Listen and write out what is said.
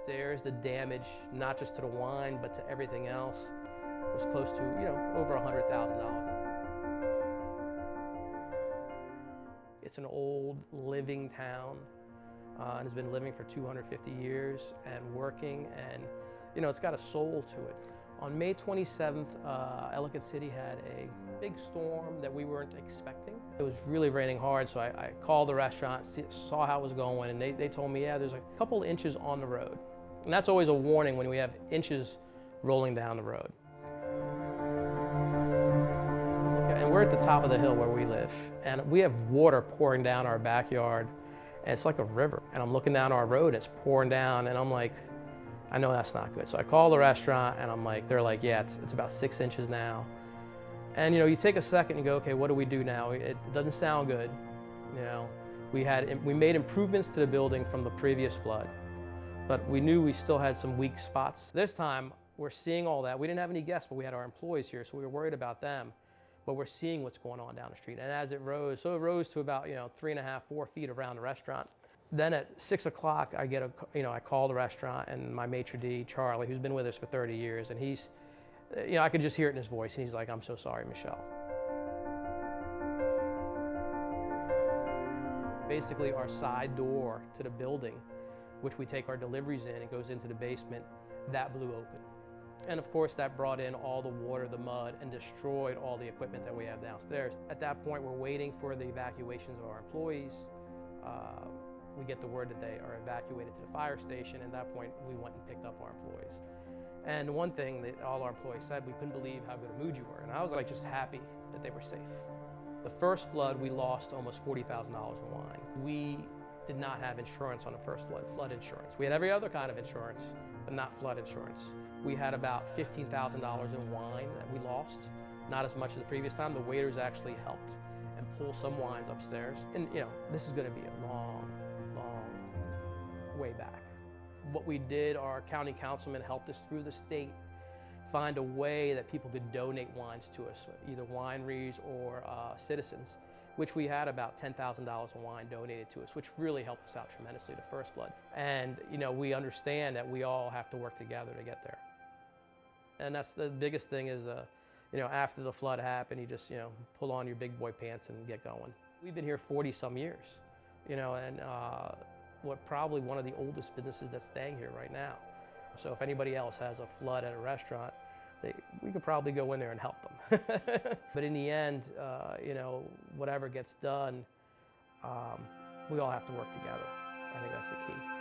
upstairs, the damage, not just to the wine, but to everything else, was close to, over $100,000. It's an old living town and has been living for 250 years and working, and it's got a soul to it. On May 27th, Ellicott City had a big storm that we weren't expecting. It was really raining hard, so I called the restaurant, saw how it was going, and they told me, yeah, there's a couple inches on the road. And that's always a warning when we have inches rolling down the road. And we're at the top of the hill where we live, and we have water pouring down our backyard, and it's like a river. And I'm looking down our road, and it's pouring down, and I'm like, I know that's not good. So I call the restaurant, and they're like, yeah, it's about 6 inches now. And you take a second and you go, okay, what do we do now? It doesn't sound good. We made improvements to the building from the previous flood, but we knew we still had some weak spots. This time, we're seeing all that. We didn't have any guests, but we had our employees here, so we were worried about them. But we're seeing what's going on down the street. And as it rose to about 3.5, 4 feet around the restaurant. Then at 6 o'clock, I call the restaurant, and my maitre d', Charlie, who's been with us for 30 years, and he's, I could just hear it in his voice, and he's like, I'm so sorry, Michelle. Basically, our side door to the building, which we take our deliveries in, it goes into the basement, that blew open. And of course, that brought in all the water, the mud, and destroyed all the equipment that we have downstairs. At that point, we're waiting for the evacuations of our employees. We get the word that they are evacuated to the fire station, and at that point, we went and picked up our employees. And one thing that all our employees said, we couldn't believe how good a mood you were. And I was just happy that they were safe. The first flood, we lost almost $40,000 in wine. We did not have insurance on the first flood insurance. We had every other kind of insurance, but not flood insurance. We had about $15,000 in wine that we lost, not as much as the previous time. The waiters actually helped and pull some wines upstairs. And this is gonna be a long way back. What we did, our county councilman helped us through the state find a way that people could donate wines to us, either wineries or citizens, which we had about $10,000 in wine donated to us, which really helped us out tremendously the first flood. And we understand that we all have to work together to get there. And that's the biggest thing is, after the flood happened, you just, pull on your big boy pants and get going. We've been here 40 some years, and probably one of the oldest businesses that's staying here right now. So if anybody else has a flood at a restaurant, we could probably go in there and help them. But in the end, whatever gets done, we all have to work together. I think that's the key.